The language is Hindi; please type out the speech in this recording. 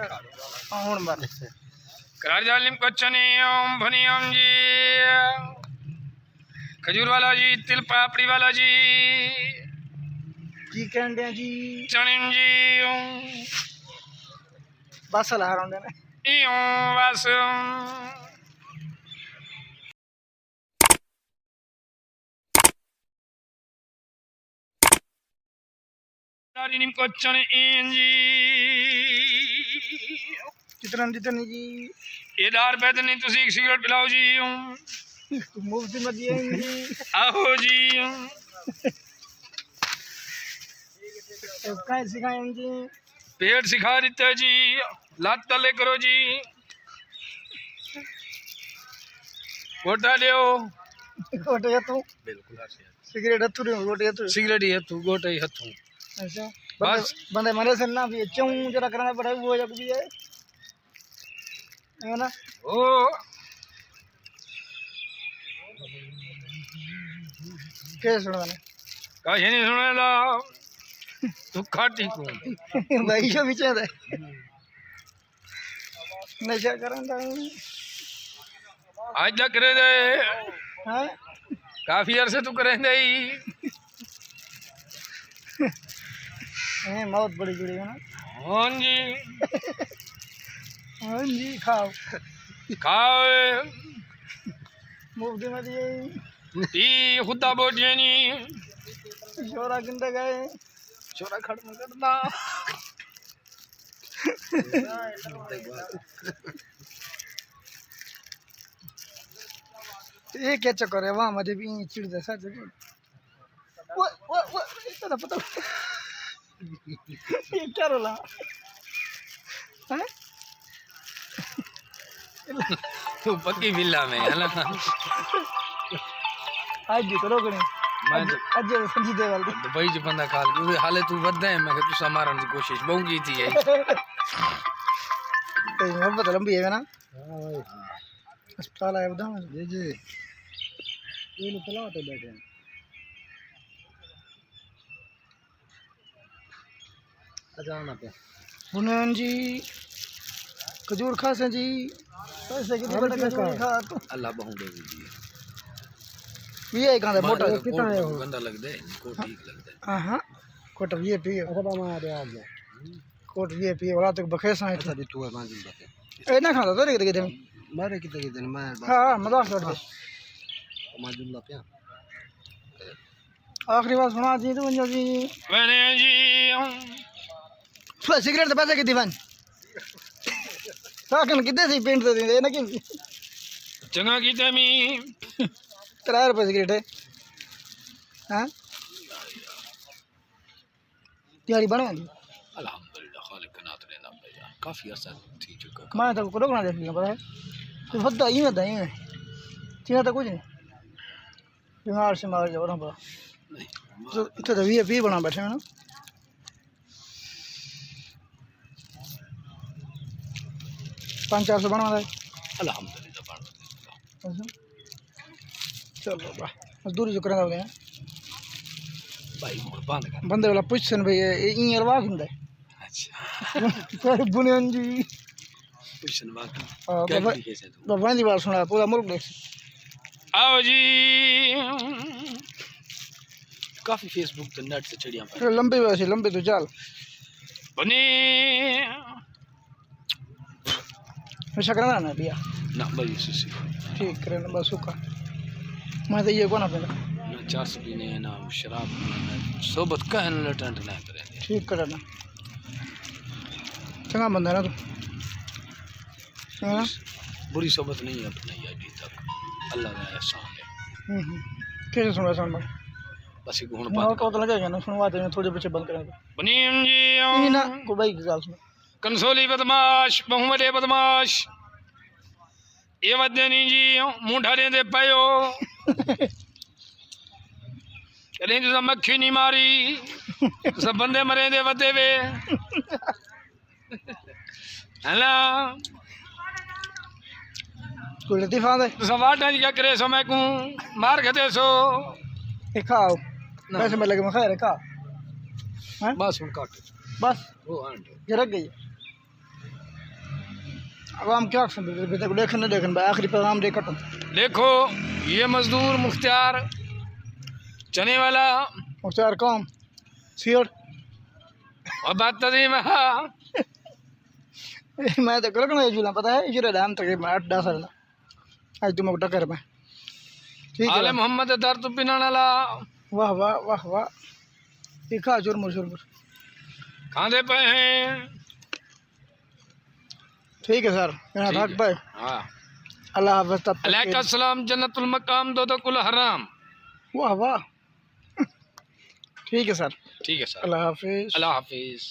हुन बार करार जालिम कच्चने ओम भनी ओम जी खजूर वाला जी तिल पापड़ी वाला जी की कहंदे जी चनिम जी बस ला रहा ने इयो बस जालिम कच्चने जी जितनी जी ये दार पैदल नहीं तुसी एक सिगरेट पिलाओ जी मुफ्त में दिए जी आहो जी काय सिखाए जी पेट सिखा देते जी लात तले करो जी गोटा लियो गोटे हथू बिल्कुल सिगरेट हथू रे गोटे हथू सिगरेट ही हथू गोटा ही हथू अच्छा बस बंदे मरे से ना भी चूं जरा करना पड़ा वो जब भी है ना ओ क्या सुनाने कहीं नहीं सुने ला तू खाटी को भाई जो पीछे है नशा करन आज तक करे दे हैं काफी अरसे तू करे दे मौत बड़ी जुड़ी है ना हाँ जी हाँ जी खाओ खाओ मुफ्त में दिए ती खुदा बोटिए नी शोरा किंदे गए छोरा खड़ में करना ये क्या चक्कर है वहाँ मुझे भी चिड़ जैसा जगह वो इतना पता ये क्या रोला हैं तू पक्की बिल्ला में है ना आज भी करो करें मैं आज समझी दे वाली दुबई च बंदा काल की हाले तू वध है मैं तू मारन की कोशिश बहु की थी है तो मोहब्बत लंबी है ना अस्पताल आया बता जी जी ये लोग चला तो बैठे हैं अजाना पे हुनन जी खजूर खासे जी पैसे की बड़ा खजूर खा तो अल्लाह बहु दे दी ये कहां मोटा कितना है गंदा लग दे को ठीक लग दे हां कोट ये पी खबा मार आ गया कोट ये पी वाला तो बखेसा है ऐसा भी तू है मांजिल बात ए ना खाता तो रे किते मारे किते दिन मैं हां मजाक कर दे माजुल्ला पे आखिरी बात सुना जी तो जी मैंने जी सिगरेट तो पैसे की दीवान साकन कितने सी पेंट दे दे ना कि चंगा कीते मी 3 रुपए सिगरेट है हां तैयारी बना दी अल्हम्दुलिल्लाह खालिक का नात लेना भैया काफी अरसा थी चुका मैं तो को रोकना देख लिया पता है तो फद्दा ही में दही में चीना तो कुछ नहीं बीमार से मार जाओ ना बड़ा तो इतना तो वीआईपी बना बैठे हैं ना 500-400 बनवा दे अल्हम्दुलिल्लाह बन चलो बा मजदूरी जो करना होते हैं भाई कुर्बान कर बंदे वाला पूछन भाई ये अरवा किंदा अच्छा बुनियान जी पूछन बाकी हां क्या कैसे तू बाबा की बात सुना पूरा मुल्क देख आओ जी काफी फेसबुक पे नेट से चढ़िया पर लंबे वैसे लंबे तो चल बनी नशा करना ना भैया ना भाई सुसी ठीक करे ना बस का मैं तो ये को ना पहले ना चार्ज पीने ना शराब पीने सोबत कहन लटंट ना करे ठीक करे ना चंगा बंदा ना तू है ना बुरी सोबत नहीं अपनी अभी तक अल्लाह का एहसान है कैसे सुन रहा सुन बस एक हुन बात को तो लगेगा ना सुनवा दे थोड़े बच्चे बंद करेंगे बनीम जी नहीं ना को भाई की गाल सुन कंसोली बदमाश मोहम्मद बदमाश ये वदनी जी मुंडा दे पायो कहीं तो मक्खी नहीं मारी सब बंदे मरे दे वदे वे हला कोई लतीफा दे तो वाटा जी क्या करे सो मैं को मार खते सो ए खाओ पैसे में लगे मैं खा रे खा हैं बस उन काट बस वो आंट जरा गई अब हम क्या देखने देखने भाई आखिरी पैगाम दे कटो देखो ये मजदूर मुख्तियार चने वाला मुख्तार कौम सीट और बात तजीम मैं तो कल झूला पता है इजरा दाम तक 8-10 साल आज तुम टक्कर में ठीक आले है मोहम्मद दर तो पिनाला वाह वाह वाह वाह दिखा चुरमुर चुरमुर खांदे पे हैं। ठीक है सर मेरा ठीक भाग है। भाई हाँ अल्लाह हाफ़िज़ तब तक अलैका सलाम जन्नतुल मकाम दो कुल हराम। वाह वाह ठीक है सर ठीक है सर अल्लाह हाफिज़ अल्लाह हाफिज़।